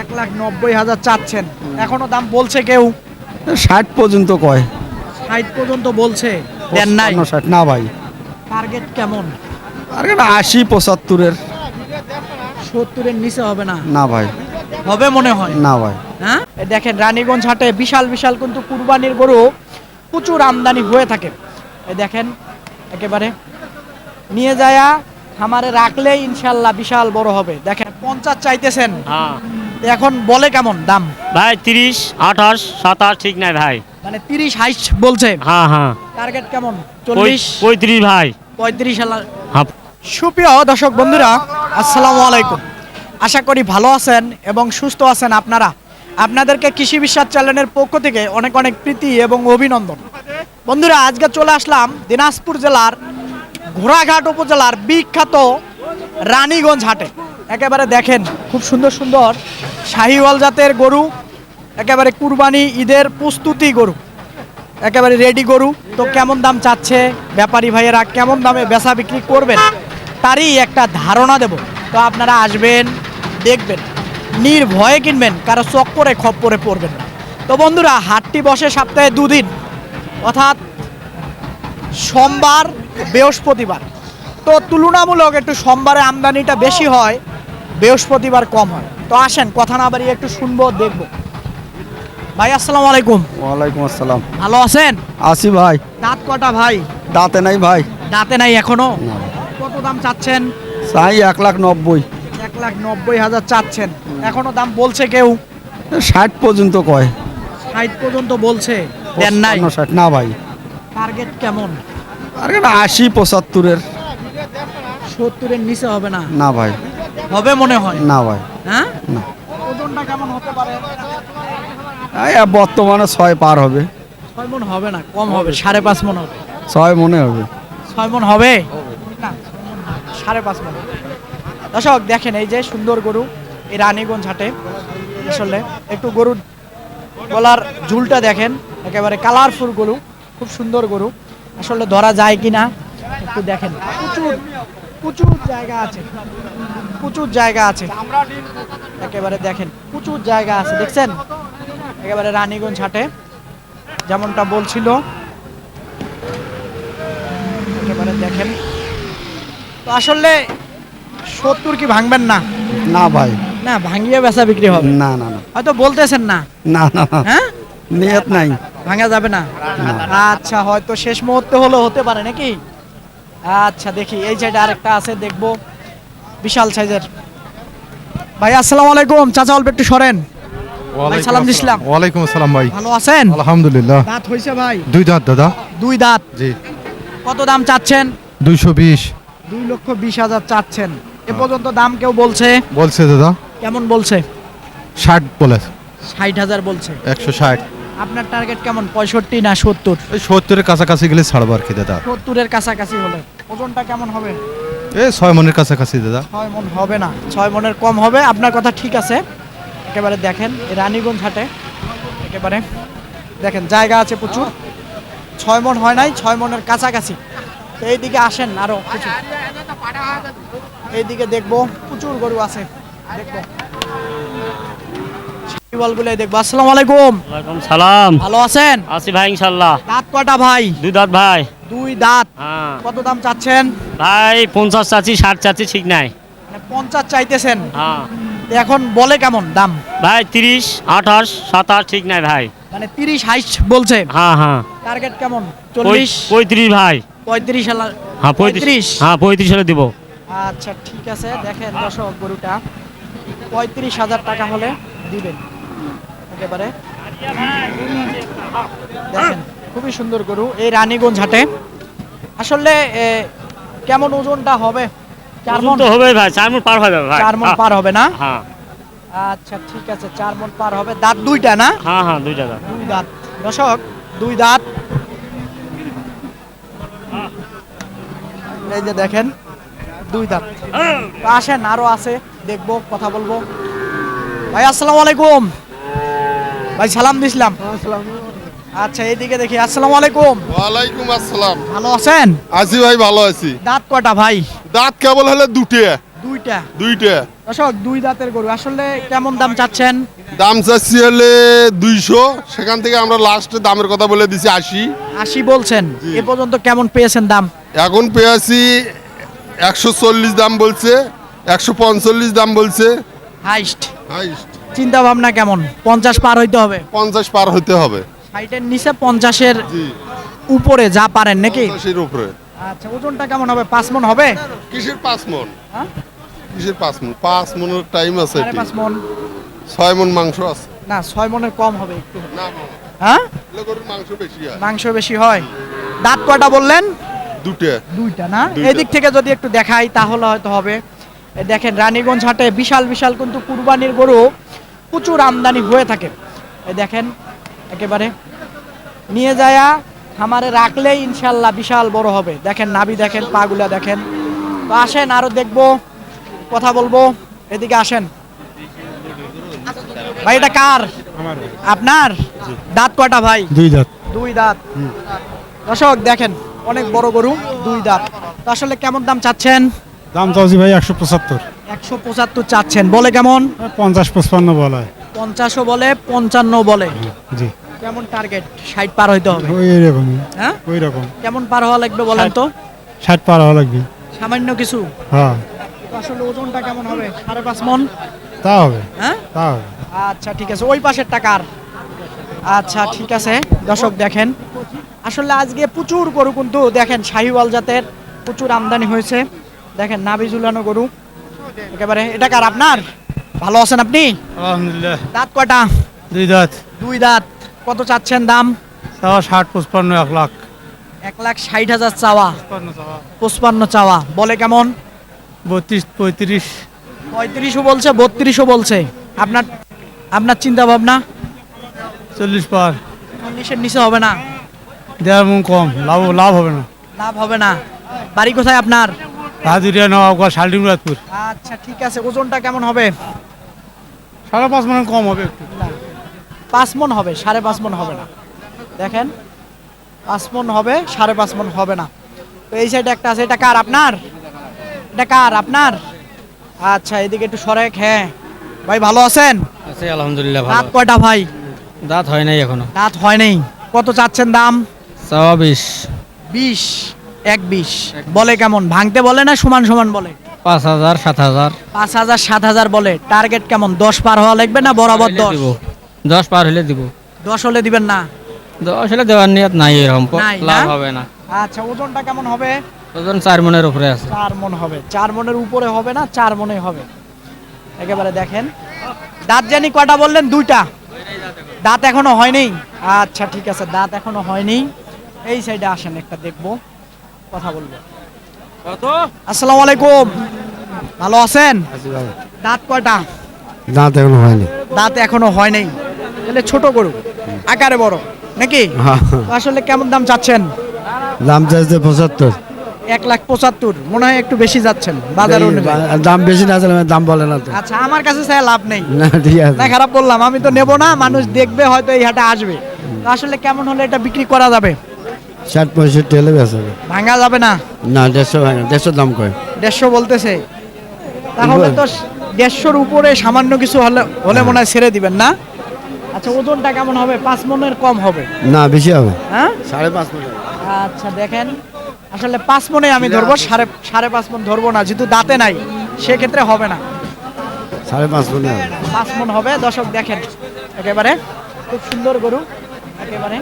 1,90,000 চাচ্ছেন, এখনো দাম বলছে কেউ? 60 পর্যন্ত কয়। 60 পর্যন্ত বলছে, দেন নাই? 55, 60 না ভাই। টার্গেট কেমন? আর 80, 75-এর। 70-এর নিচে হবে না? না ভাই, হবে মনে হয় না ভাই। হ্যাঁ, এই দেখেন রানীগঞ্জ হাটে বিশাল বিশাল কিন্তু কুরবানির গরু প্রচুর আমদানি হয়ে থাকে। এই দেখেন একেবারে নিয়ে যায়া খামারে রাখলে ইনশাল্লাহ বিশাল বড় হবে। দেখেন 50 চাইতেছেন, হ্যাঁ এখন বলে কেমন দাম? ভাই 30, 28, 27 ঠিক নাই ভাই। মানে 30 হাইস্ট বলছে। হ্যাঁ হ্যাঁ টার্গেট কেমন? 40, 35 ভাই। 35। হ্যাঁ সুপ্রিয় দর্শক বন্ধুরা, আসসালামু আলাইকুম। আশা করি ভালো আছেন এবং সুস্থ আছেন আপনারা। আপনাদেরকে কৃষি বিশ্বাস চ্যানেলের পক্ষ থেকে অনেক অনেক প্রীতি এবং অভিনন্দন। বন্ধুরা, আজকে চলে আসলাম দিনাজপুর জেলার ঘোড়াঘাট উপজেলার বিখ্যাত রানীগঞ্জ হাটে। একেবারে দেখেন খুব সুন্দর সুন্দর শাহিওয়াল জাতের গরু, একেবারে কুরবানি ঈদের প্রস্তুতি গরু, একেবারে রেডি গরু। তো কেমন দাম চাচ্ছে ব্যাপারী ভাইয়েরা, কেমন দামে বেচা বিক্রি করবেন তারই একটা ধারণা দেব। তো আপনারা আসবেন, দেখবেন, নির্ভয়ে কিনবেন, কারো চক্করে খপ্পরে পড়বেন না। তো বন্ধুরা, হাটটি বসে সপ্তাহে 2 দিন, অর্থাৎ সোমবার, বৃহস্পতিবার। তো তুলনামূলক একটু সোমবারে আমদানিটা বেশি হয়, বৃহস্পতিবার কম হয়। তো আসেন কথা না বাড়িয়ে একটু শুনবো, দেখবো। ভাই আসসালামু আলাইকুম। ওয়ালাইকুম আসসালাম। ভালো আছেন? আসি ভাই। দাঁত কটা ভাই? দাঁতে নাই ভাই। দাঁতে নাই এখনো? না। কত দাম চাচ্ছেন? চাই 1,90,000। 1,90,000 চাচ্ছেন, এখনো দাম বলছে কেউ? 60 পর্যন্ত কয়। 60 পর্যন্ত বলছে, দেন নাই? 55, 60 না ভাই। টার্গেট কেমন? আর 80, 75-এর। 70-এর নিচে হবে না? না ভাই, হবে মনে হয় না ভাই। হ্যাঁ। না। ওজনটা কেমন হতে পারে? এই বর্তমানে 6 পার হবে। 6 মণ হবে না, কম হবে, 5.5 মণ হবে। 6 মনে হবে। 6 মণ হবে না, 5.5 মণ। দর্শক দেখেন এই যে সুন্দর গরু এই রানীগঞ্জ হাটে। আসলে একটু গরুর গলার ঝুলটা দেখেন, একেবারে কালারফুল গরু, খুব সুন্দর গরু। আসলে ধরা যায় কিনা একটু দেখেন। প্রচুর প্রচুর জায়গা আছে, প্রচুর জায়গা আছে, একেবারে দেখেন প্রচুর জায়গা আছে, দেখছেন একেবারে রানীগঞ্জ হাটে যেমনটা বলছিল, একেবারে দেখেন। তো আসলে 70 কি ভাঙবেন না? না ভাই। না, ভাঙিয়ে বেচা বিক্রি হবে। না না না হয়তো বলতেছেন না। না না না। হ্যাঁ, নিয়ত নাই। ভাঙা যাবে না? না। আচ্ছা, হয়তো শেষ মুহূর্তে হলেও হতে পারে নাকি? আচ্ছা, দেখি এই সাইডে আরেকটা আছে, দেখবো, বিশাল সাইজের। ভাই আসসালামু আলাইকুম। চাচা অল্প একটু সরেন। ভাই সালাম দিছিলাম। ওয়ালাইকুম আসসালাম ভাই। ভালো আছেন? আলহামদুলিল্লাহ। দাঁত হইছে ভাই? 2 দাঁত দাদা। 2 দাঁত। জি। কত দাম চাচ্ছেন? 220 2,20,000 চাচ্ছেন। এ পর্যন্ত দাম কেউ বলছে? বলছে দাদা। কেমন বলছে? 60 বলে। 60,000 বলছে। 160। আপনার টার্গেট কেমন, 65 না 70? এই 70-এর কাছাকাছি গেলে ছাড়বো আর কি দাদা। 70-এর কাছাকাছি হলে ওজনটা কেমন হবে? এই 6 মনের কাছাকাছি দাদা। 6 মণ হবে না, 6 মণের কম হবে। আপনার কথা ঠিক আছে। একেবারে দেখেন এই রানীগঞ্জ হাটে একেবারে দেখেন জায়গা আছে প্রচুর। 6 মণ হয় নাই, 6 মণের কাছাকাছি। তো এইদিকে আসেন, আরো কিছু এইদিকে দেখবো, প্রচুর গরু আছে, দেখবো শাহিওয়ালগুলোই দেখবো। আসসালামু আলাইকুম। ওয়ালাইকুম সালাম। ভালো আছেন? আছি ভাই ইনশাল্লাহ। দাঁত কয়টা ভাই? 2 দাঁত ভাই। 2 দাঁত। হ্যাঁ কত দাম চাচ্ছেন? ভাই 50 চাচ্ছি, 60 চাচ্ছি ঠিক নাই। মানে 50 চাইতেছেন, হ্যাঁ এখন বলে কেমন দাম? ভাই 30, 28, 27 ঠিক নাই ভাই। মানে 30 হাইস্ট বলছে। হ্যাঁ হ্যাঁ টার্গেট কেমন? 40, 35 ভাই। 35 হ্যাঁ 35। হ্যাঁ 35 হলে দিব। আচ্ছা ঠিক আছে, দেখেন দর্শক গরুটা 35,000 টাকা হলে দিবেন। একেবারে দেখেন খুবই সুন্দর গরু এই রানীগঞ্জ হাটে। আসলে কেমন ওজনটা হবে? 4 ওজন মণ তো হবে ভাই, 4 মণ পার হবে ভাই। 4 মণ পার হবে না? হ্যাঁ আচ্ছা ঠিক আছে, 4 মণ পার হবে। দাঁত 2টা না? হ্যাঁ হ্যাঁ 2 দাঁত। 2 দাঁত দর্শক, 2 দাঁত। এই যে দেখেন 2 দাঁত। তো আসেন, আরো আছে, দেখবো, কথা বলবো। ভাই আসসালামু আলাইকুম। ভাই সালাম দিছিলাম। আচ্ছা এইদিকে দেখি। আসসালামু আলাইকুম। ওয়ালাইকুম আসসালাম। ভালো আছেন? আছি ভাই, ভালো আছি। দাঁত কয়টা ভাই? দাঁত কেবল হলে দুটে। দুইটা। দুইটা। দর্শক দুই দাঁতের গরু আসলে কেমন দাম চাচ্ছেন? দাম চাচ্ছি হলে 200, সেখান থেকে আমরা লাস্টে দামের কথা বলে দিছি 80। 80 বলছেন, এ পর্যন্ত কেমন পেয়েছেন দাম? এখন পেয়েছি 140 দাম বলছে, 145 দাম বলছে। হাইস্ট হাইস্ট চিন্তা ভাবনা কেমন? 50 পার হইতে হবে, 50 পার হতে হবে। 60-এর নিচে 50-এর জি, উপরে যা পারেন নাকি? 50-এর উপরে। আচ্ছা, ওজনটা কেমন হবে? 5 মণ হবে? কিসের 5 মন? হ্যাঁ? কিসের 5 মন? 5 মনের টাইম আছে, 5.5 মণ 6 মন মাংস আছে। না, 6 মণের কম হবে একটু। না, হ্যাঁ, গরুর মাংস বেশি হয়। মাংস বেশি হয়। দাঁত কয়টা বললেন? দুটো। দুইটা না? দুইটা। এদিক থেকে যদি একটু দেখাই তাহলে হয়তো হবে। এই দেখেন রানীগঞ্জ হাটে বিশাল বিশাল কিন্তু কুরবানির গরু প্রচুর আমদানি হয়ে থাকে। এই দেখেন একেবারে নিয়ে যায়া খামারে রাখলেই ইনশাল্লাহ বিশাল বড় হবে। দেখেন নাভি দেখেন, পাগুলা দেখেন। তো আসেন আরো দেখবো, কথা বলবো। এদিকে আসেন ভাই, এটা কার? আপনার? দাঁত কয়টা ভাই? দুই দাঁত। দুই দাঁত। দর্শক দেখেন অনেক বড় গরু, দুই দাঁত। তো আসলে কেমন দাম চাচ্ছেন? দাম চাচ্ছি ভাই 175। 175 চাচ্ছেন, বলে কেমন? 50-55 বলা হয়। 50ও বলে, 55 বলে। জি, কেমন টার্গেট? 60 পার হইতে হবে। ওই রকম। হ্যাঁ, ওই রকম কেমন পার হওয়া লাগবে বলেন তো? 60 পার হওয়া লাগবে। সামান্য কিছু? হ্যাঁ, তো আসলে ওজনটা কেমন হবে? 5.5 মণ? তা হবে, হ্যাঁ, তা হবে। আচ্ছা ঠিক আছে। ওই পাশের টাকার? আচ্ছা ঠিক আছে। দর্শক দেখেন আসলে আজকে প্রচুর গরু কিন্তু দেখেন শাহিওয়াল জাতের প্রচুর আমদানি হয়েছে। দেখেন নাভি ঝুলানো গরু একেবারে। এটা কার? আপনার? ভালো আছেন আপনি? আলহামদুলিল্লাহ। দাঁত কয়টা? দুই দাঁত। দুই দাঁত। কত চাচ্ছেন দাম? 60-55 1 লাখ। 1,60,000 চাওয়া, 55 চাওয়া। বলে কেমন? 32-35। 35ও বলছে, 32ও বলছে। আপনার আপনার চিন্তা ভাবনা? 40 পার 40-এর নিচে হবে না? দেওয়ার মন কম, লাভ হবে না। লাভ হবে না। বাড়ি কোথায় আপনার? হাজুরিয়া নওয়াবগঞ্জ শালডিমরাজপুর। আচ্ছা ঠিক আছে। ওজনটা কেমন হবে? 5.5 মন কম হবে একটু। 5 মণ হবে, 5.5 মণ হবে না। দেখেন 5 মণ হবে, 5.5 মণ হবে না। তো এই সাইডে একটা আছে, এটা কার? আপনার? এটা কার? আপনার? আচ্ছা এদিকে একটু সরেক। হ্যাঁ ভাই, ভালো আছেন? আছি আলহামদুলিল্লাহ দাঁত ভালো। কয়টা ভাই? দাঁত হয় নাই এখনো। দাঁত হয় নাই। কত চাচ্ছেন দাম? 24। 20, 1,20 বলে কেমন? ভাঙতে বলে না সমান সমান বলে? 5,000 7,000 5,000 7,000 বলে। টার্গেট কেমন? 10 পার হওয়া লাগবে না বরাবর 10? 10 পার হলে দিব। 10 হলে দিবেন না? 10 হলে দেওয়ার নিয়ত নাই, এরকম নাই, লাভ না? হবে না। আচ্ছা, ওজনটা কেমন হবে? ওজন 4 মনের উপরে আছে। 4 মণ হবে। 4 মণের উপরে হবে না, 4 মণে হবে একেবারে। দেখেন দাঁত জানি কয়টা বললেন? দুইটা। দাঁত এখনো হয়নি? আচ্ছা ঠিক আছে, দাঁত এখনো হয়নি। এই সাইডে আসেন, একটা দেখবো, কথা বলবো। আসসালামু আলাইকুম, ভালো আছেন? দাঁত কয়টা? দাঁত এখনো হয়নি। দাঁত এখনো হয় নাই। তাহলে ছোট গরু, আকারে বড় নাকি? তো আসলে কেমন দাম চাচ্ছেন? দাম চাইছে 75। 1,75,000 মনে হয় একটু বেশি যাচ্ছেন বাজার অনুযায়ী। দাম বেশি না চাইলে দাম বলে না তো। আচ্ছা, আমার কাছে চাই লাভ নেই। না, ঠিক আছে। না, খারাপ বললাম, আমি তো নেব না, মানুষ দেখবে হয়তো এই হাটে আসবে। তো আসলে কেমন হলে এটা বিক্রি করা যাবে? 60-65 হলে বেচা হবে। ভাঙা যাবে না? না, 150 দাম কয়। 150 বলতেছে। তাহলে তো 150-র উপরে সামান্য কিছু হলে হলে মনে হয় ছেড়ে দিবেন না? আচ্ছা, ওজনটা কেমন হবে? 5 মণের কম হবে? না, বেশি হবে। হ্যাঁ, 5.5 মণ। আচ্ছা দেখেন আসলে 5 মণে আমি ধরবো, 5.5 মণ ধরবো না, যেহেতু দাঁতে নাই সেক্ষেত্রে হবে না। 5.5 মণ হবে। 5 মণ হবে। দর্শক দেখেন একেবারে খুব সুন্দর গরু, একেবারে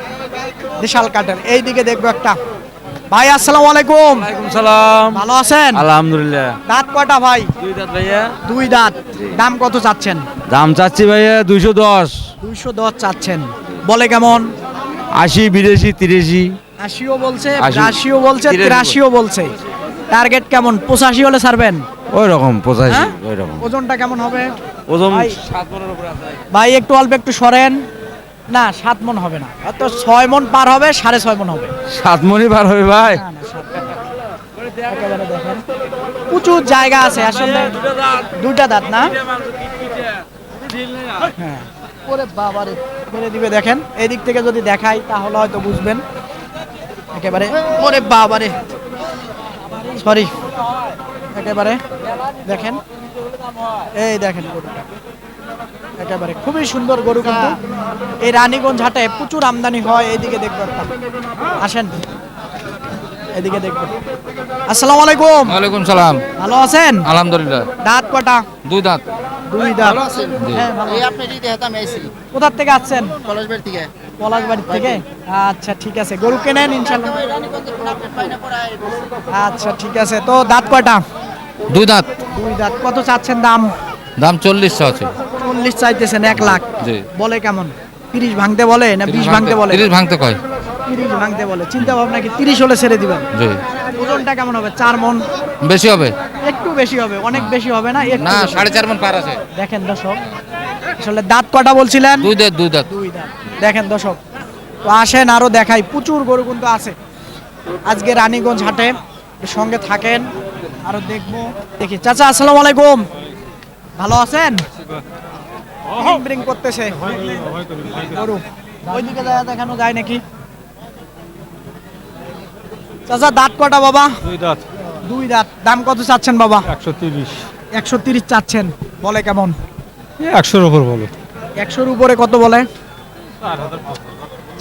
বিশাল কাটের। এই দিকে দেখবো একটা ভাই। আসসালামু আলাইকুম। ওয়ালাইকুম সালাম। ভালো আছেন? আলহামদুলিল্লাহ। দাঁত কয়টা ভাই? 2 দাঁত ভাইয়া। 2 দাঁত। দাম কত চাচ্ছেন? দাম চাচ্ছি ভাইয়া 210। 210 চাচ্ছেন। বলে কেমন? 80 82 83। 80ও বলছে, 80 82ও বলছে, 83 83ও বলছে। টার্গেট কেমন? 85 হলে ছাড়বেন? ওই রকম 85 হ্যাঁ? ওই রকম। ওজনটা কেমন হবে? ওজন ভাই- 7 মনের উপরে আছে। ভাই একটু অল্প একটু সরেন। না, 7 মণ হবে না, তো 6 মণ পার হবে, 6.5 মণ হবে। 7 মনই পার হবে ভাই। না, না, 7 একেবারে দেখেন প্রচুর জায়গা আছে আসলে। 2টা দাঁত না? হ্যাঁ। ওরে বাবারে, মেরে দিবে। দেখেন এদিক থেকে যদি দেখাই তাহলে হয়তো বুঝবেন একেবারে। ওরে বাবারে, সরি, একেবারে দেখেন এই দেখেন গরুটা একেবারে খুবই সুন্দর গরু, কিন্তু এই রানীগঞ্জ হাটে প্রচুর আমদানি হয়। এইদিকে দেখবো একটা, আসেন এদিকে দেখবো। আসসালামু আলাইকুম। ওয়ালাইকুম সালাম। ভালো আছেন? আলহামদুলিল্লাহ। দাঁত কটা? দুই দাঁত। দুই দাঁত। জি। হ্যাঁ, ভালো। কোথা থেকে আসছেন? পলাশবাড়ি থেকে। আচ্ছা ঠিক আছে, গরু কেনেন ইনশাল্লাহ। আচ্ছা ঠিক আছে, তো দাঁত কয়টা? দুই দাঁত। দুই দাঁত। কত চাচ্ছেন দাম? দাম 40 আছে। 40 চাইতেছেন, 1 লাখ। জি। বলে কেমন? 30 ভাঙতে বলে না 20 ভাঙতে বলে? 30 ভাঙতে কয়। 30 ভাঙতে বলে। চিন্তা ভাবনা কি 30 হলে ছেড়ে দিবেন? জি। ওজনটা কেমন হবে? 4 মণ? বেশি হবে একটু বেশি হবে, অনেক বেশি হবে না, একটু না, বেশি। 4.5 মণ পার আছে। দেখেন দর্শক, আসলে দাঁত কটা বলছিলেন? দুই দাঁত, দুই দাঁত। দুই দাঁত। দেখেন দর্শক, তো আসেন আরো দেখাই, প্রচুর গরু কিন্তু আছে আজকে রানীগঞ্জ হাটে। সঙ্গে থাকেন, আরো দেখবো। দেখি চাচা, আসসালামু আলাইকুম। ভালো আছেন? ব্রিং করতেছে গরু, ওইদিকে যায় দেখানো যায় নাকি? চাচা দাঁত কটা বাবা? দুই দাঁত। দুই দাঁত। দাম কত চাচ্ছেন বাবা? 130। 130 চাচ্ছেন, বলে কেমন? 100-র উপর বলো। 100-র উপরে কত বলে?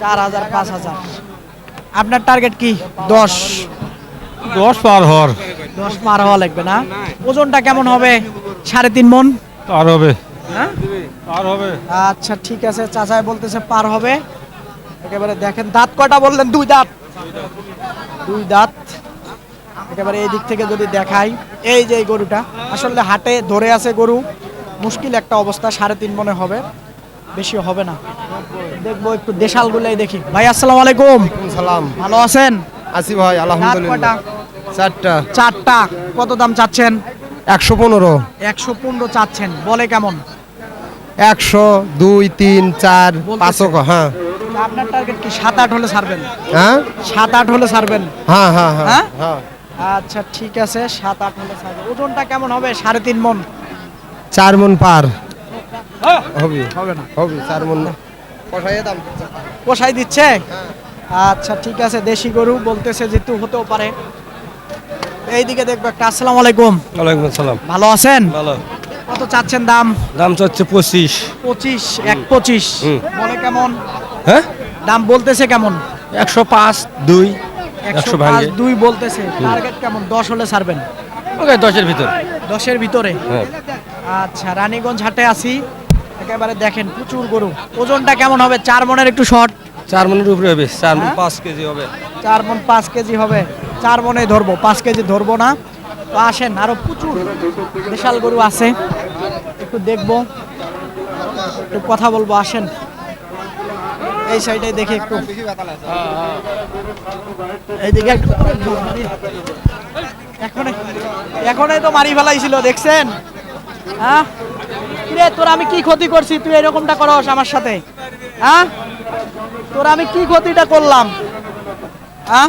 4000, 5000। আপনার টার্গেট কি? 10? 10 পার হওয়ার। 10 পার হওয়া লাগবে না? ওজনটা কেমন হবে? 3.5 মণ? পার হবে। হ্যাঁ, পার হবে। আচ্ছা ঠিক আছে, চাচাই বলতেছে পার হবে। একেবারে দেখেন, দাঁত কয়টা বললেন? দুই দাঁত। দুই দাঁত। একেবারে এই দিক থেকে যদি দেখাই, এই যে এই গরুটা আসলে হাটে ধরে আছে গরু, মুশকিল একটা অবস্থা। 3.5 মণে হবে, বেশি হবে না। দেখবো একটু দেশাল গুলাই দেখি। ভাই আসসালামু আলাইকুম। সালাম। ভালো আছেন? আসি ভাই, দাঁত আলহামদুলিল্লাহ। কয়টা? 4টা। 4টা। কত দাম চাচ্ছেন? 115। 115 চাচ্ছেন, বলে কেমন? 100, 2, 3, 4, বলতেছে। 5 হ্যাঁ। আপনার টার্গেট কি 7-8 হলে ছাড়বেন? হ্যাঁ 7-8 হলে ছাড়বেন? হ্যাঁ হ্যাঁ হ্যাঁ? হ্যাঁ হ্যাঁ। আচ্ছা ঠিক আছে, 7-8 হলে ছাড়বেন। ওজনটা কেমন হবে? 3.5 মণ? 4 মণ পার হবে। হবে না। হবে 4 মণ। কষাইয়ে দাম। পোষাই দিচ্ছে? আচ্ছা ঠিক আছে, দেশি গরু বলতেছে যেহেতু হতেও পারে। এইদিকে দেখবো একটা। আসসালামু আলাইকুম। ওয়ালাইকুম আসসালাম। ভালো আছেন? ভালো। কত চাচ্ছেন দাম? দাম চাচ্ছে 25। 25। 1.25 বলে কেমন? হ্যাঁ দাম বলতেছে কেমন? 105, 2। 105, 2 বলতেছে। টার্গেট কেমন? 10 হলে ছাড়বেন? ওকে 10-এর ভিতর। 10-এর ভিতরে? হ্যাঁ। আচ্ছা, রানীগঞ্জ হাটে আসি, একেবারে দেখেন প্রচুর গরু। ওজনটা কেমন হবে? 4 মণের একটু শর্ট। 4 মণের উপরে হবে। 4 মণ হ্যাঁ? 5 কেজি হবে। 4 মণ 5 কেজি হবে। 4 মণে ধরবো, 5 কেজি ধরবো না। তো আসেন, আরো প্রচুর বিশাল গরু আছে, একটু দেখবো, একটু কথা বলবো। আসেন এই সাইডে দেখি একটু, এইদিকে একটু। এখনই তো মারি ফেলাইছিল, দেখছেন? হ্যাঁ রে, তোর আমি কি ক্ষতি করছি তুই এরকমটা করস আমার সাথে? হ্যাঁ, তোর আমি কি ক্ষতিটা করলাম? হ্যাঁ,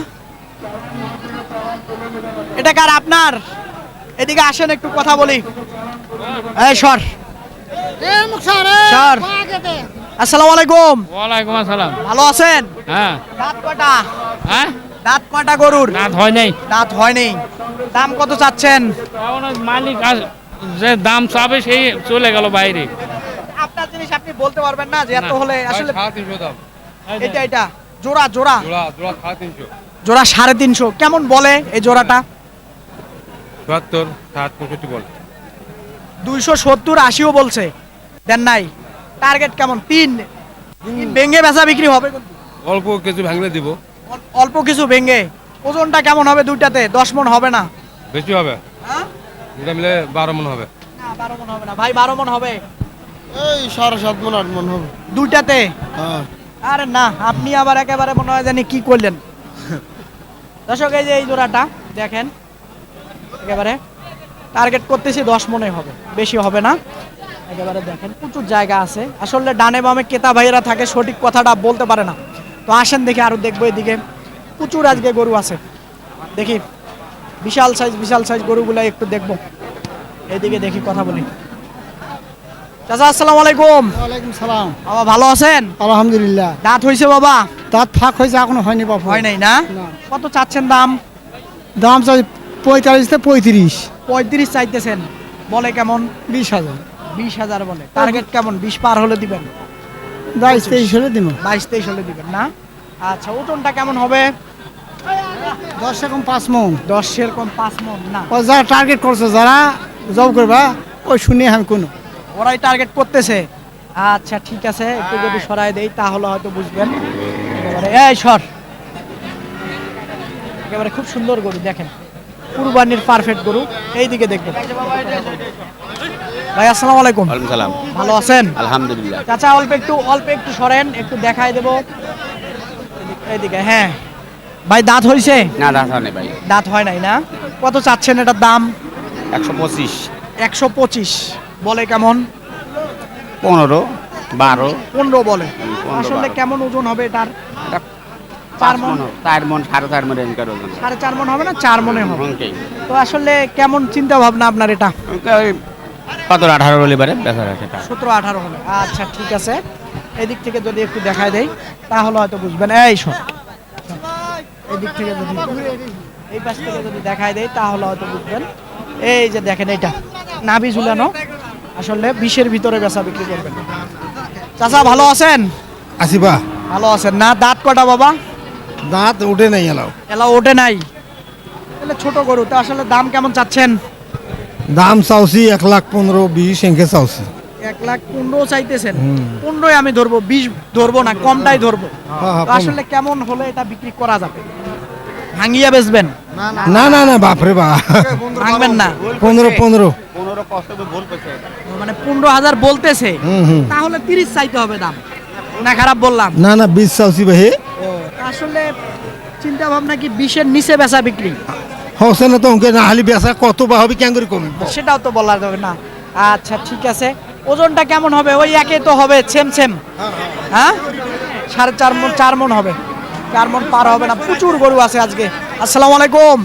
এটা কার? আপনার? এদিকে আসেন, একটু কথা বলি। এই সর সর। আসসালামু আলাইকুম। ওয়ালাইকুম আসসালাম। ভালো আছেন? হ্যাঁ। দাঁত কয়টা? হ্যাঁ, দাঁত কয়টা গরুর? রাত হয় নাই। দাঁত হয়নি। দাম কত চাচ্ছেন? মালিক যে দাম চাবে সেই চলে গেল বাইরে। আপনার জিনিস আপনি বলতে পারবেন না যে এত হলে আসলে? 350 দাম। এটা এটা জোড়া জোড়া জোড়া 350। জোড়া 350। কেমন বলে এই জোড়াটা? 72, 65 বল। 270, 80ও বলছে। দেন নাই? টার্গেট কেমন? 3 ভেঙে বেচা বিক্রি হবে কিন্তু। অল্প কিছু ভাঙলে দিব। অল্প কিছু ভেঙে। ওজনটা কেমন হবে দুইটাতে? 10 মণ হবে না? বেশি হবে। হ্যাঁ, এটা মিলে 12 মণ হবে। না 12 মণ হবে না ভাই, 12 মণ হবে এই 7.5 মণ 8 মণ হবে। দুইটাতে। হ্যাঁ। আরে না, আপনি আবার একেবারে মনে হয় জানি কি করলেন। দর্শক এই যে এই জোড়াটা দেখেন, একেবারে টার্গেট করতেছি 10 মণে হবে, বেশি হবে না। একেবারে দেখেন প্রচুর জায়গা আছে, আসলে ডানে বামে ক্রেতা ভাইয়েরা থাকে, সঠিক কথাটা বলতে পারে না। তো আসেন দেখি, আরো দেখবো। এদিকে প্রচুর আজকে গরু আছে, দেখি বিশাল সাইজ গরুগুলা একটু দেখবো। এইদিকে দেখি, কথা বলি। চাচা আসসালামু আলাইকুম। ওয়ালাইকুম সালাম। বাবা ভালো আছেন? আলহামদুলিল্লাহ। দাঁত হয়েছে বাবা? দাঁত ফাঁক হয়েছে, এখনো হয়নি বাবু। হয় নাই না? না। কত চাচ্ছেন দাম? দাম চাই 45 থেকে 35। 35 চাইতেছেন। বলে কেমন? 20,000 20,000 বলে। টার্গেট কেমন? 20 পার হলে দিবেন? 22-23 হলে দিব। 22-23 হলে দিবেন না? আচ্ছা, ওজনটা কেমন হবে? 10 এরকম 5 মন। 10 এরকম 5 মণ না? ও যারা টার্গেট করছে, যারা জব করবা, ওই শুনি আমি কোনো। ওরাই টার্গেট করতেছে। আচ্ছা ঠিক আছে, একটু যদি সরাই দেই তাহলে হয়তো বুঝবেন। একেবারে এই সর, একেবারে খুব সুন্দর গরু দেখেন, কুরবানির পারফেক্ট গরু। এইদিকে দেখবেন। ভাই আসসালামু আলাইকুম। ওয়ালাইকুম সালাম। ভালো আছেন? আলহামদুলিল্লাহ। চাচা অল্প একটু সরেন, একটু দেখাই দেব এইদিকে। হ্যাঁ ভাই, দাঁত হইছে? না দাঁত হয় ভাই। দাঁত হয় নাই না? কত চাচ্ছেন এটার দাম? 125, 125 বলে কেমন? 15, 12, 15 বলে। 15, আসলে 12 কেমন ওজন হবে এটার? 4 মন, 4 মন, 4.5 মন এনকার ওজন। 4.5 মণ হবে না? 4 মণে হবে। ওকে। তো আসলে কেমন চিন্তা ভাবনা আপনার এটা? ওই 17-18 হলে পারে বেচার আছে এটা। 17-18 হলে। আচ্ছা ঠিক আছে, এদিক থেকে যদি একটু দেখায় দেই তাহলে হয়তো বুঝবেন। এই শোন, এদিক থেকে যদি, এই পাশ থেকে যদি দেখায় দেই তাহলে হয়তো বুঝবেন। এই যে দেখেন, এটা নাভি ঝুলানো, আসলে 20-এর ভিতরে বেচা বিক্রি করবেন। চাচা ভালো আছেন? আসিবা ভালো আছেন না? দাঁত কটা বাবা? দাঁত উঠে নাই এলাও। এলা ওঠে নাই? তাহলে ছোট গরু তো। আসলে দাম কেমন চাচ্ছেন? দাম চাওছি 1,15,20 এঙ্কে চাওছি। 1,15,000 চাইতেছেন? 15 আমি ধরবো, 20 ধরবো না, কমটাই ধরবো। হ্যাঁ, তো আসলে কেমন হলে এটা বিক্রি করা যাবে? ভাঙিয়া বেচবেন? না না না বাপরে বা ভাঙবেন না? 15 মানে 15,000 বলতেছে, হুম। তাহলে 30 চাইতে হবে দাম, না খারাপ বললাম? না না 20 চাওছি ভাই। আসলে চিন্তা ভাবনা কি 20-এর নিচে বেচা বিক্রি? হচ্ছে না তো অঙ্কে না হালি বেচা কত বা হবে কেন করে কমে। সেটাও তো বলা যাবে না। আচ্ছা ঠিক আছে, ওজনটা কেমন হবে? ওই একই তো হবে, সেম। হ্যাঁ, 4.5 মণ, 4 মণ হবে। 4 মণ পার হবে না। প্রচুর গরু আছে আজকে। আসসালামু আলাইকুম।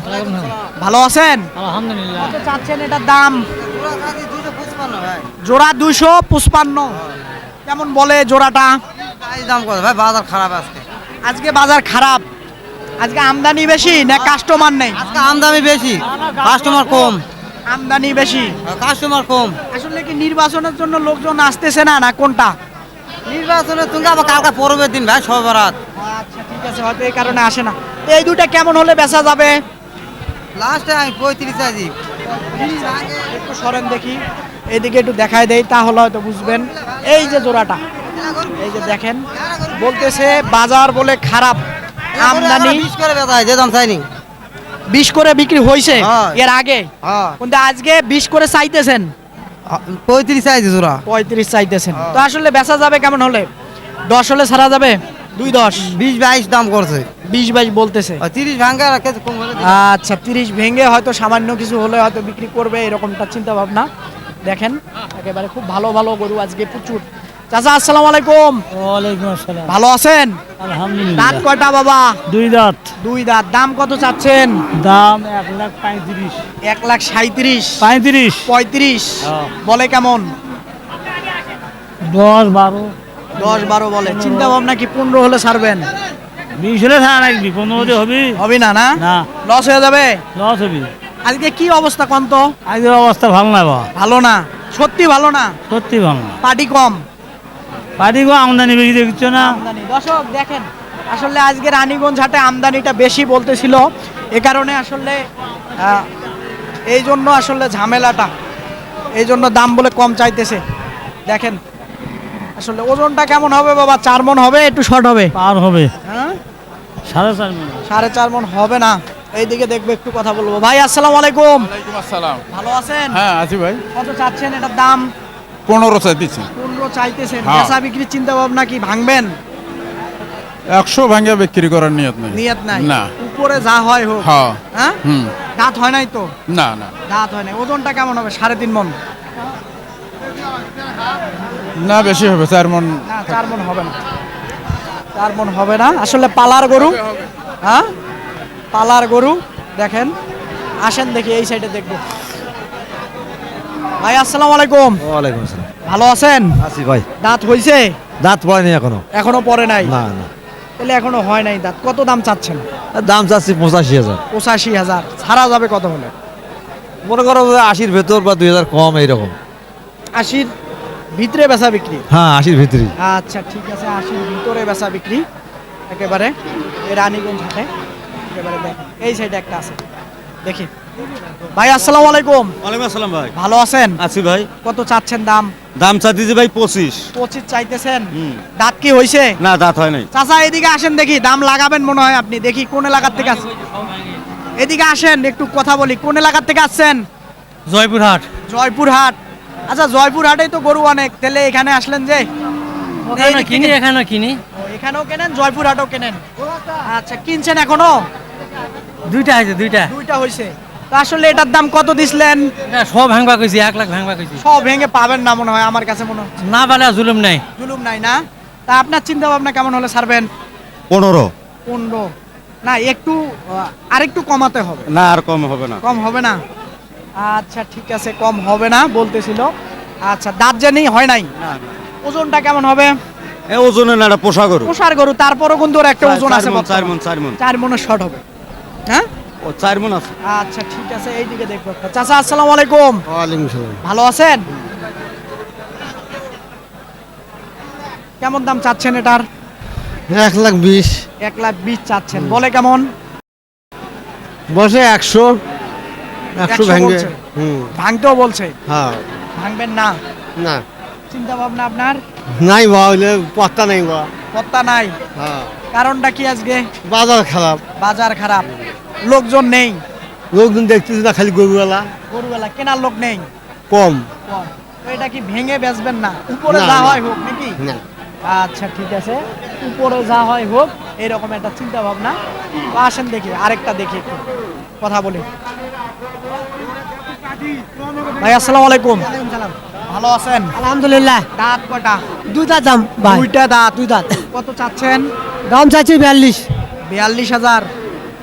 ভালো আছেন? আলহামদুলিল্লাহ। কত চাচ্ছেন এটার দাম? জোড়া 255। কেমন বলে জোড়াটা? দাম কত ভাই? বাজার খারাপ আজকে। আজকে বাজার খারাপ? আজকে আমদানি বেশি না কাস্টমার নেই? আজকে আমদানি বেশি, কাস্টমার কম। আমদানি বেশি, কাস্টমার কম। আসলে কি নির্বাচনের জন্য লোকজন আসতেছে না, না কোনটা? নির্বাচনে তুমি আবার কালকে পরবের দিন ভাই, সব রাত। আচ্ছা ঠিক আছে, হয়তো এই কারণে আসে না। তো এই দুটা কেমন হলে বেচা যাবে? লাস্টে আমি 35 চাইছি। একটু সরেন দেখি, এইদিকে একটু দেখায় দেই তাহলে হয়তো বুঝবেন। এই যে জোড়াটা, এই যে দেখেন, বলতেছে বাজার বলে খারাপ, আমদানি 20 করে বেচা হয়, যে দাম চাইনি। 20 করে বিক্রি হয়েছে হ্যাঁ। এর আগে, হ্যাঁ, কিন্তু আজকে 20 করে চাইতেছেন। 35 চাইছি জোড়া। 35 চাইতেছেন। তো আসলে বেচা যাবে কেমন হলে? 10 হলে ছাড়া যাবে? 2-10, 20-22 দাম করছে। 20-22 বলতেছে। 30 ভাঙা রাখে কম হলে দিন। আচ্ছা, 30 ভেঙে হয়তো সামান্য কিছু হলে হয়তো বিক্রি করবে, এরকমটা চিন্তা ভাবনা। দেখেন একেবারে খুব ভালো ভালো গরু আজকে প্রচুর। চাচা আসসালামু আলাইকুম। ওয়ালাইকুম আসসালাম। ভালো আছেন? আলহামদুলিল্লাহ। দাঁত কয়টা বাবা? 2 দাঁত। 2 দাঁত। দাম কত চাচ্ছেন? দাম 1,35,000। 1,37,000, 35। 35 বলে কেমন? 10-12। 10-12 বলে। চিন্তা ভাবনা কি 15 হলে ছাড়বেন? 20 হলে ছাড়া লাগবি, 15 হবে হবে না? না না, লস হয়ে যাবে। লস হবে। আজকে কি অবস্থা কোন তো? আজকের অবস্থা ভালো না বা, ভালো না, সত্যি ভালো না। সত্যি ভালো না। পার্টি কম, পাটিগো আমদানি বেশি দেখছো না। আমদানি। দর্শক দেখেন, আসলে আজকে রানীগঞ্জ হাটে আমদানিটা বেশি বলতেছিল, এ কারণে আসলে এই জন্য আসলে ঝামেলাটা, এই জন্য দাম বলে কম চাইতেছে। দেখেন আসলে ওজনটা কেমন হবে বাবা? 4 মণ হবে, একটু শর্ট হবে? পার হবে হ্যাঁ, 4.5 মণ। 4.5 মণ হবে না। এইদিকে দেখবো, একটু কথা বলবো। ভাই আসসালামু আলাইকুম। ওয়ালাইকুম আসসালাম। ভালো আছেন? হ্যাঁ আছি ভাই। কত চাচ্ছেন এটার দাম? 15 চাইতেছি। 15 চাইতেছেন। হ্যাঁ। বেচা বিক্রির চিন্তা ভাবনা কি? ভাঙবেন? 100 ভাঙিয়া বিক্রি করার নিয়ত নেই। নিয়ত নাই? না। উপরে যা হয় হোক। হ্যাঁ। হ্যাঁ, দাঁত হয় নাই তো? না না দাঁত হয় নাই। ওজনটা কেমন হবে? 3.5 মণ? না, বেশি হবে 4 মন। না, 4 মণ হবে না। 4 মণ হবে না। আসলে পালার গরু। হ্যাঁ, পালার গরু। দেখেন, আসেন দেখি এই সাইডে দেখবো। ভাই আসসালামু আলাইকুম। ওয়ালাইকুম আসসালাম। ভালো আছেন? আছি ভাই। দাঁত হইছে? দাঁত পড়েনি এখনো। এখনো পরে নাই? না না, তাহলে এখনো হয় নাই দাঁত। কত দাম চাচ্ছেন? দাম চাচ্ছি 85,000। 85,000। ছাড়া যাবে কত হলে? মনে করো যে 80-র ভেতর বা 2000 কম এইরকম। 80-র ভিতরে বেচা বিক্রি। হ্যাঁ 80-র ভিতরে। আচ্ছা ঠিক আছে, 80-র ভিতরে বেচা বিক্রি একেবারে এই রানীগঞ্জ হাটে। একেবারে দেখেন এই সাইডে একটা আছে, দেখি। ভাই আসসালামু আলাইকুম। ওয়ালাইকুম আসসালাম ভাই। ভালো আছেন? আছি ভাই। কত চাচ্ছেন দাম? দাম চাচ্ছি ভাই 25। 25 চাইতেছেন। দাঁত কি হইছে? না দাঁত হয় নাই। চাচা এদিকে আসেন দেখি, দাম লাগাবেন মনে হয় আপনি। দেখি কোন এলাকার থেকে আসছেন, এদিকে আসেন একটু কথা বলি। কোন এলাকার থেকে আসছেন? জয়পুরহাট। জয়পুরহাট। আচ্ছা জয়পুরহাটেই তো গরু অনেক, তাহলে এখানে আসলেন যে? কিনি, এখানে কিনি। ও, এখানেও কেনেন, জয়পুরহাটও কেনেন। আচ্ছা কিনছেন এখনো? দুইটা আছে, দুইটা। দুইটা হইছে। তো আসলে এটার দাম কত দিছিলেন? সব ভাঙবা কইছি, 1 লাখ ভাঙবা কইছি। সব ভেঙে পাবেন না মনে হয়, আমার কাছে মনে হচ্ছে। না বলে জুলুম নাই। জুলুম নাই না? তা আপনার চিন্তা ভাবনা কেমন হলে ছাড়বেন? 15। 15 না, একটু আরেকটু কমাতে হবে। না আর কম হবে না। কম হবে না? আচ্ছা ঠিক আছে, কম হবে না বলতেছিল। আচ্ছা দাঁত জানি হয় নাই। ওজনটা কেমন হবে? এ ওজনে না, এটা পোষা গরু। পোষার গরু, তারপরও কিন্তু ওর একটা ওজন আছে। 4 মণ 4 মণ 4 মনের শর্ট হবে। হ্যাঁ ও 4 মণ আছে। আচ্ছা ঠিক আছে, এইদিকে দেখবো একটা। চাচা আসসালামু আলাইকুম। ওয়ালাইকুম সালাম। ভালো আছেন? কেমন দাম চাচ্ছেন এটার? 1,20,000। 1,20,000 চাচ্ছেন। বলে কেমন? বসে 100 100 ভেঙে। বলছে। ভাঙতেও বলছে। হ্যাঁ ভাঙবেন না? না চিন্তা ভাবনা আপনার? নাই বা হইলে পত্তা নাই বা। পত্তা নাই। হ্যাঁ কারণটা কি আজকে? বাজার খারাপ, বাজার খারাপ, লোকজন নেই। লোকজন দেখতেছি না, খালি গরুওয়ালা গরুবেলা কেনার লোক নেই। কম। কম। তো এটা কি ভেঙে বেচবেন না? উপরে না, যা না। হয় হোক নাকি? না আচ্ছা ঠিক আছে, উপরে যা হয় হোক, এরকম একটা চিন্তা ভাবনা। তো আসেন দেখি আরেকটা, দেখি একটু কথা বলি। ভাই আসসালামু আলাইকুম। ভালো আছেন? আলহামদুলিল্লাহ। দাঁত কটা? দুইটা দাম ভাই। দুইটা দাঁত। দুই দাঁত। কত চাচ্ছেন? দাম চাচ্ছি 42। 42,000।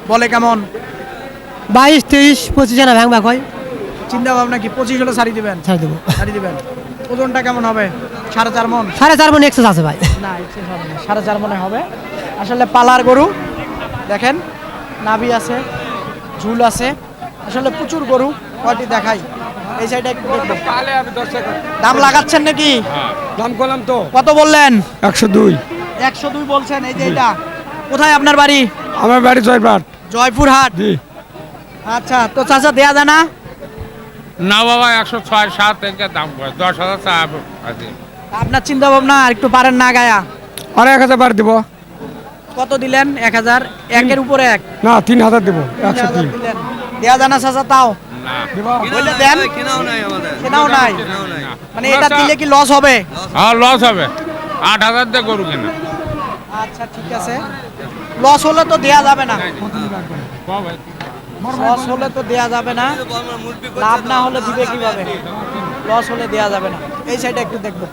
বলে কেমন? 22, 23, 25 জনা ভাঙবা কয়। চিন্তা ভাবনা কি 25 হলে ছাড়ি দিবেন? ছাড় দেবো। ছাড়ি দিবেন। ওজনটা কেমন হবে? 4.5 মণ? 4.5 মণ এক্সেস আছে ভাই। না excess হবে না, 4.5 মণে হবে। আসলে পালার গরু দেখেন, নাভি আছে, ঝুল আছে, আসলে প্রচুর গরু। কয়টি দেখাই, এই সাইডে একটু দেখবেন। দাম লাগাচ্ছেন নাকি? দাম করলাম তো। কত বললেন? 102। 102 বলছেন। এই যে এটা কোথায় আপনার বাড়ি? আমার বাড়ি জয়পুরহাট। জয়পুরহাট। জি। আচ্ছা তো চাচা দেয়া যায় না? না বাবা 106-7 থেকে দাম করে 10,000 চা আছে। আপনার চিন্তা ভাবনা আর একটু পারেন না গায়া? আর 1000 বার দিব। কত দিলেন? 1000। একের উপরে এক। না 3000 দেব। 103 দিলেন। দেয়া যায় না চাচা? তাও বলে দেন। কেনাও নাই। মানে এটা দিলে কি লস হবে? হ্যাঁ লস হবে। 8,000 দিয়ে গরু কেনা। আচ্ছা ঠিক আছে, লস হলে তো দেয়া যাবে না। লস হলে তো দেয়া যাবে না, লাভ না হলে দিবে কিভাবে? লস হলে দেয়া যাবে না। এই সাইডে একটু দেখবো।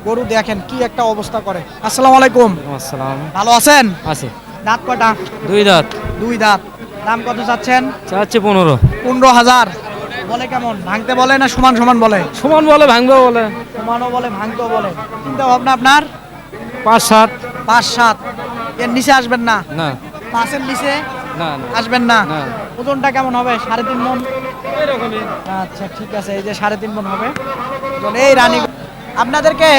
গরু দেখেন কি একটা অবস্থা করে। আসসালামু আলাইকুম। আসসালাম। ভালো আছেন? আছে। দাঁত কটা? দুই দাঁত। দুই দাঁত। দাম কত চাচ্ছেন? চাচ্ছি 15। 15,000। বলে কেমন? ভাঙতে বলে না সমান সমান বলে? সমান বলে, ভাঙবে বলে। সমানও বলে, ভাঙতেও বলে। চিন্তা ভাবনা আপনার? 5-7। 5-7। এর নিচে আসবেন না? না 5-এর নিচে না আসবেন না? না। ওজনটা কেমন হবে? 3.5 মণ? আচ্ছা ঠিক আছে, এই যে 3.5 মণ হবে। এই রানী, আপনাদেরকে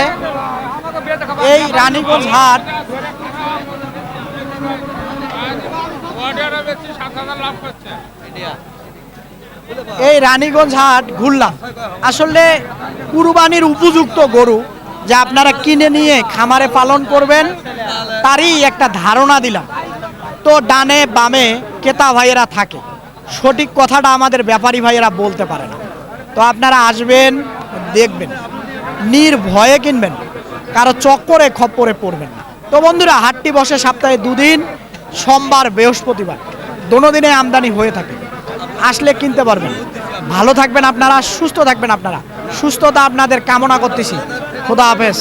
এই রানীগঞ্জ হাট এই রানীগঞ্জ হাট ঘুরলাম। আসলে কুরবানির উপযুক্ত গরু যা আপনারা কিনে নিয়ে খামারে পালন করবেন তারই একটা ধারণা দিলাম। তো ডানে বামে ক্রেতা ভাইয়েরা থাকে, সঠিক কথাটা আমাদের ব্যাপারী ভাইয়েরা বলতে পারে না। তো আপনারা আসবেন, দেখবেন, নির্ভয়ে কিনবেন, কারো চক্করে খপ্পরে পড়বেন না। তো বন্ধুরা, হাটটি বসে সপ্তাহে 2 দিন, সোমবার বৃহস্পতিবার, দোনো দিনে আমদানি হয়ে থাকে। আসলে কিনতে পারবেন। ভালো থাকবেন আপনারা, সুস্থ থাকবেন আপনারা। সুস্থতা আপনাদের কামনা করতেছি। খোদা হাফেজ।